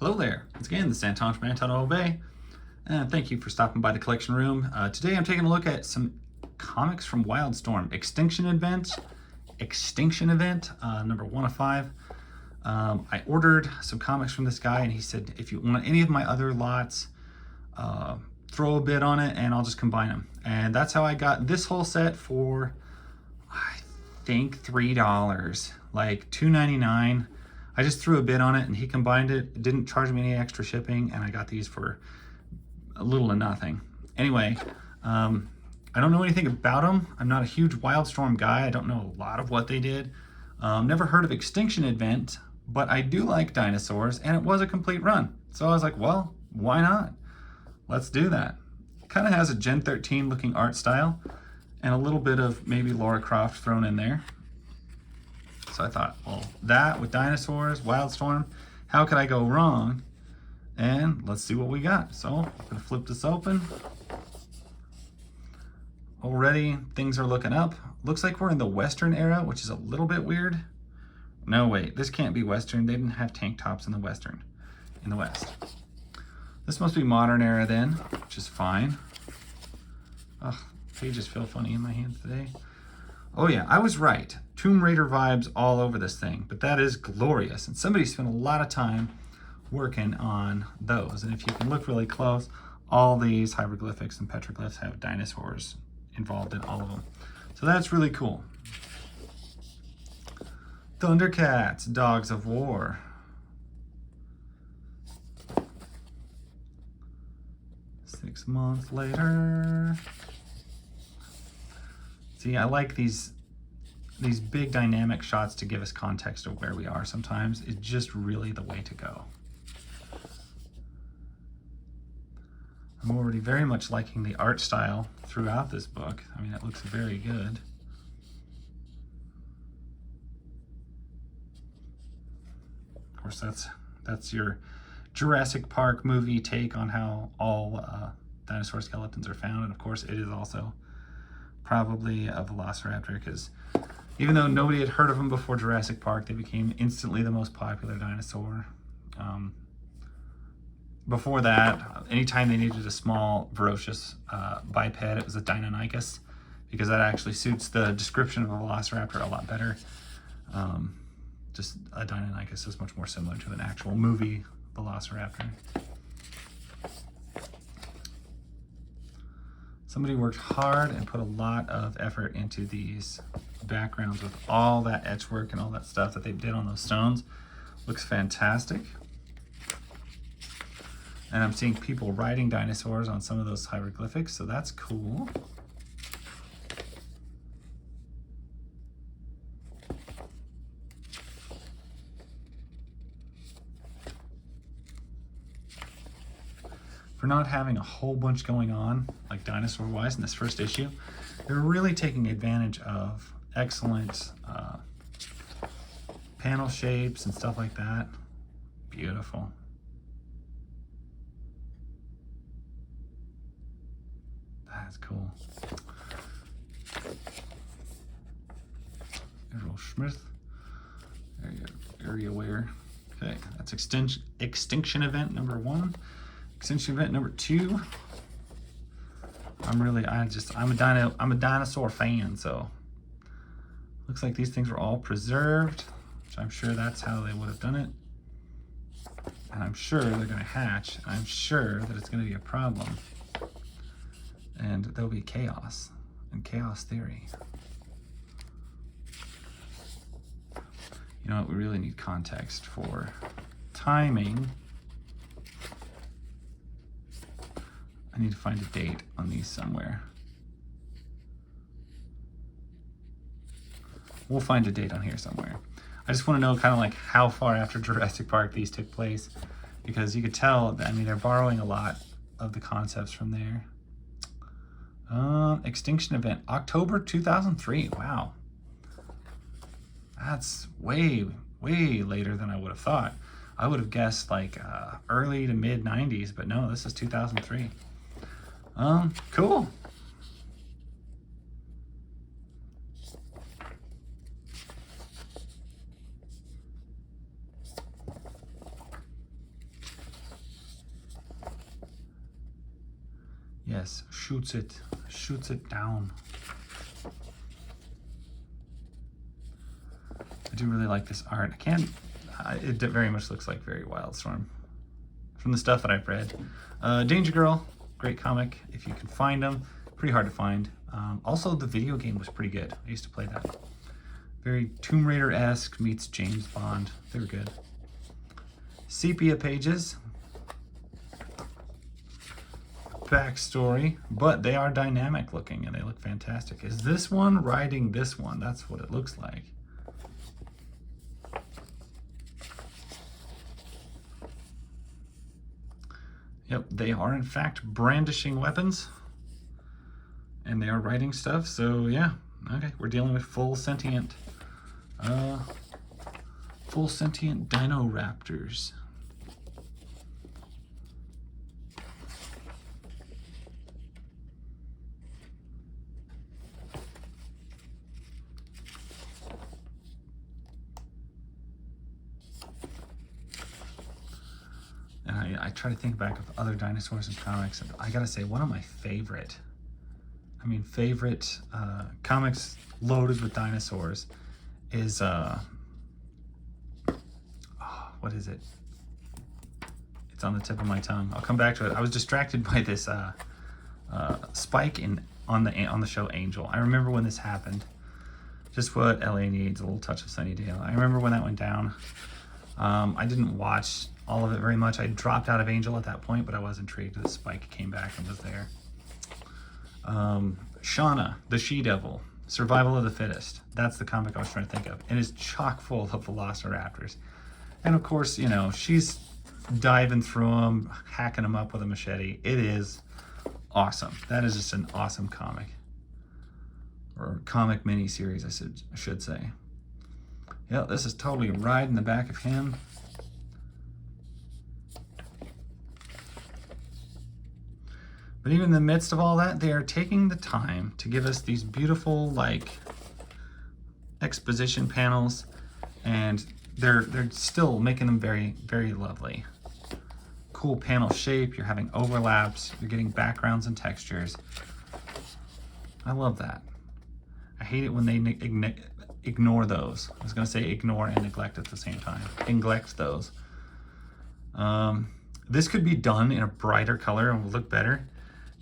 Hello there. Once again, this is Anton from Anton Obey, and thank you for stopping by the collection room. Today I'm taking a look at some comics from Wildstorm. Extinction Event, number 1 of 5. I ordered some comics from this guy, and he said, if you want any of my other lots, throw a bid on it, and I'll just combine them. And that's how I got this whole set for, I think, $3, like $2.99. I just threw a bid on it and he combined it. Didn't charge me any extra shipping, and I got these for a little to nothing. Anyway, I don't know anything about them. I'm not a huge Wildstorm guy. I don't know a lot of what they did. Never heard of Extinction Event, but I do like dinosaurs, and it was a complete run. So I was like, well, why not? Let's do that. Kind of has a Gen 13 looking art style and a little bit of maybe Lara Croft thrown in there. So I thought, well, that with dinosaurs, Wildstorm, how could I go wrong? And let's see what we got. So I'm gonna flip this open. Already things are looking up. Looks like we're in the Western era, which is a little bit weird. No, wait, this can't be Western. They didn't have tank tops in the Western, in the West. This must be modern era then, which is fine. Ugh, pages feel funny in my hands today. Oh yeah, I was right. Tomb Raider vibes all over this thing, but that is glorious. And somebody spent a lot of time working on those. And if you can look really close, all these hieroglyphics and petroglyphs have dinosaurs involved in all of them. So that's really cool. Thundercats, Dogs of War. Six months later. See, I like these big dynamic shots to give us context of where we are sometimes. It's just really the way to go. I'm already very much liking the art style throughout this book. I mean, it looks very good. Of course, that's your Jurassic Park movie take on how all dinosaur skeletons are found. And of course, it is also probably a velociraptor, because even though nobody had heard of them before Jurassic Park, they became instantly the most popular dinosaur. Before that, anytime they needed a small, ferocious biped, it was a Deinonychus, because that actually suits the description of a velociraptor a lot better. Just a Deinonychus is much more similar to an actual movie velociraptor. Somebody worked hard and put a lot of effort into these backgrounds with all that etch work and all that stuff that they did on those stones. Looks fantastic. And I'm seeing people riding dinosaurs on some of those hieroglyphics, so that's cool. For not having a whole bunch going on, like dinosaur-wise in this first issue, they're really taking advantage of excellent panel shapes and stuff like that. Beautiful. That's cool. Errol Smith. There you go. Area Wear. Okay, that's Extinction Event number 1. Extinction Event number 2. I'm a dinosaur fan, so looks like these things were all preserved, which I'm sure that's how they would have done it. And I'm sure they're going to hatch. I'm sure that it's going to be a problem, and there'll be chaos and chaos theory. You know what? We really need context for timing. I need to find a date on these somewhere. We'll find a date on here somewhere. I just want to know kind of like how far after Jurassic Park these took place, because you could tell that, I mean, they're borrowing a lot of the concepts from there. Extinction Event, October 2003. Wow. That's way, way later than I would have thought. I would have guessed like early to mid 90s, but no, this is 2003. Cool. Yes, shoots it down. I do really like this art. It very much looks like very Wildstorm from the stuff that I've read. Danger Girl, great comic if you can find them. Pretty hard to find. Also, the video game was pretty good. I used to play that. Very Tomb Raider-esque meets James Bond. They were good. Sepia pages. Backstory, but they are dynamic looking and they look fantastic. Is this one riding this one? That's what it looks like. Yep, they are in fact brandishing weapons and they are writing stuff. So yeah, okay, we're dealing with full sentient dino raptors. And I try to think back of other dinosaurs in comics, and I gotta say, one of my favorite comics loaded with dinosaurs is, what is it? It's on the tip of my tongue. I'll come back to it. I was distracted by this spike on the show Angel. I remember when this happened. Just what LA needs, a little touch of Sunnydale. I remember when that went down. I didn't watch all of it very much. I dropped out of Angel at that point, but I was intrigued that Spike came back and was there. Shauna, the She-Devil, Survival of the Fittest. That's the comic I was trying to think of. It is chock full of velociraptors. And of course, you know, she's diving through them, hacking them up with a machete. It is awesome. That is just an awesome comic. Or comic mini-series, I should say. Yeah, this is totally riding the back of him. But even in the midst of all that, they are taking the time to give us these beautiful, like, exposition panels, and they're still making them very, very lovely. Cool panel shape, you're having overlaps, you're getting backgrounds and textures. I love that. I hate it when they ignore those. I was gonna say ignore and neglect at the same time. Neglect those. This could be done in a brighter color and will look better.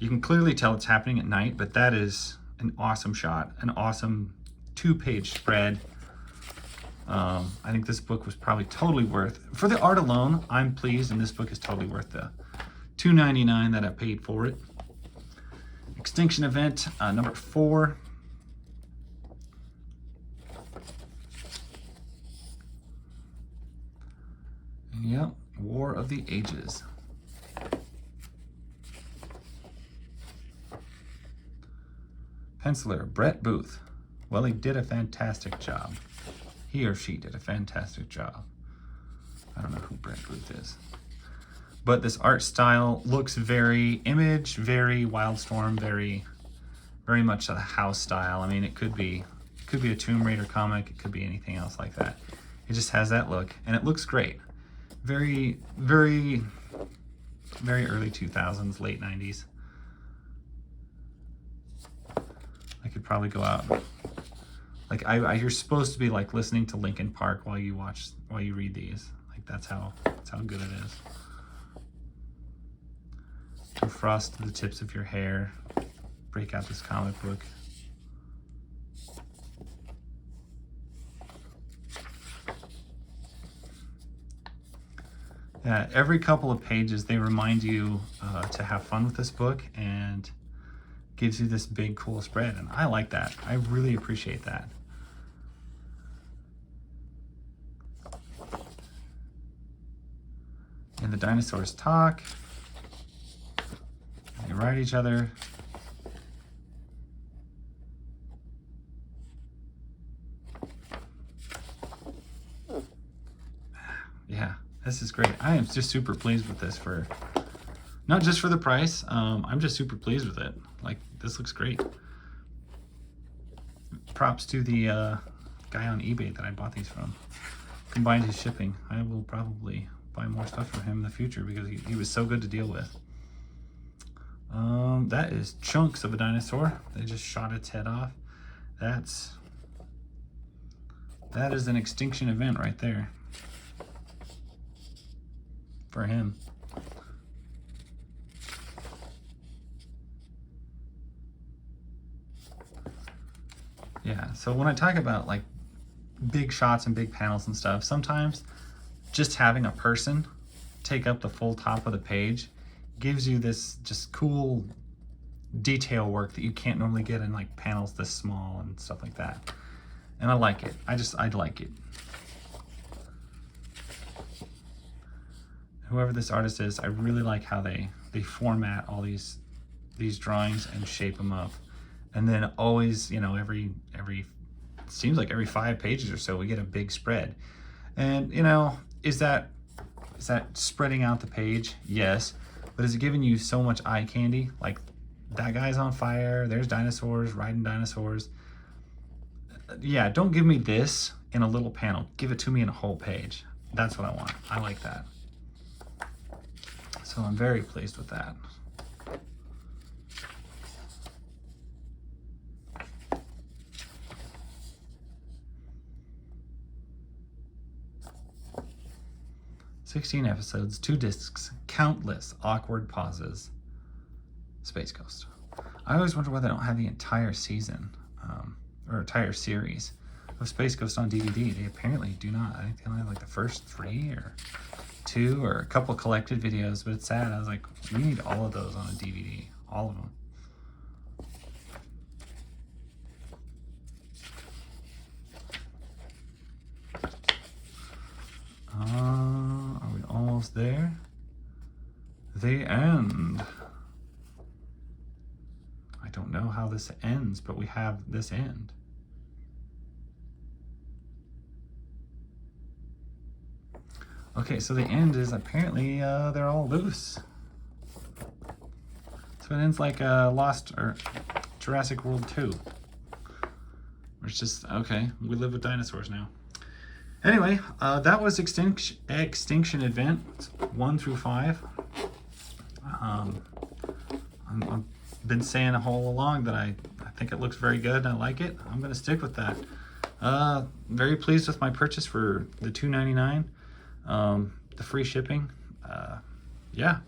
You can clearly tell it's happening at night, but that is an awesome shot, an awesome 2-page spread. I think this book was probably totally worth, for the art alone, I'm pleased, and this book is totally worth the $2.99 that I paid for it. Extinction Event, number 4. Yep, War of the Ages. Penciler, Brett Booth. Well, he did a fantastic job. He or she did a fantastic job. I don't know who Brett Booth is. But this art style looks very Image, very Wildstorm, very much a house style. I mean, it could be a Tomb Raider comic, it could be anything else like that. It just has that look, and it looks great. Very, very, very early 2000s, late 90s. I could probably go out. Like you're supposed to be like listening to Linkin Park while you read these. Like that's how good it is. Frost to the tips of your hair. Break out this comic book. Yeah, every couple of pages they remind you to have fun with this book and gives you this big cool spread, and I like that. I really appreciate that. And the dinosaurs talk. They ride each other. Yeah, this is great. I am just super pleased with this, for not just for the price. I'm just super pleased with it. Like, this looks great. Props to the guy on eBay that I bought these from. Combined his shipping. I will probably buy more stuff from him in the future because he was so good to deal with. That is chunks of a dinosaur. They just shot its head off. That is an extinction event right there for him. Yeah, so when I talk about like big shots and big panels and stuff, sometimes just having a person take up the full top of the page gives you this just cool detail work that you can't normally get in like panels this small and stuff like that. And I like it. I like it. Whoever this artist is, I really like how they format all these drawings and shape them up. And then always, you know, every seems like every 5 pages or so we get a big spread. And you know, is that spreading out the page? Yes. But is it giving you so much eye candy? Like, that guy's on fire, there's dinosaurs riding dinosaurs. Yeah, don't give me this in a little panel. Give it to me in a whole page. That's what I want. I like that. So I'm very pleased with that. "16 episodes, 2 discs, countless awkward pauses. Space Ghost." I always wonder why they don't have the entire season or entire series of Space Ghost on DVD. They apparently do not. I think they only have like the first 3 or 2 or a couple collected videos, but it's sad. I was like, we need all of those on a DVD, all of them. Are we almost there? The end. I don't know how this ends, but we have this end. Okay, so the end is apparently they're all loose. So it ends like Lost or Jurassic World 2. It's just, okay, we live with dinosaurs now. Anyway, that was Extinction Event 1 through 5. I've been saying all along that I think it looks very good and I like it. I'm going to stick with that. Very pleased with my purchase for the $2.99. The free shipping. Yeah.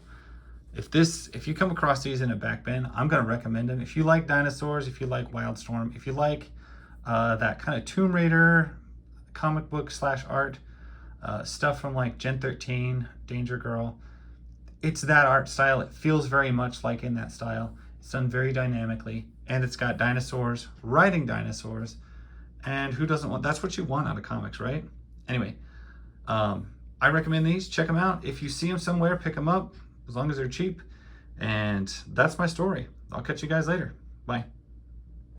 If you come across these in a back bin, I'm going to recommend them. If you like dinosaurs, if you like Wildstorm, if you like that kind of Tomb Raider comic book / art, stuff from like Gen 13, Danger Girl, it's that art style. It feels very much like in that style. It's done very dynamically, and it's got dinosaurs riding dinosaurs. And who doesn't want, that's what you want out of comics, right? Anyway, I recommend these. Check them out. If you see them somewhere, pick them up, as long as they're cheap. And that's my story. I'll catch you guys later. Bye.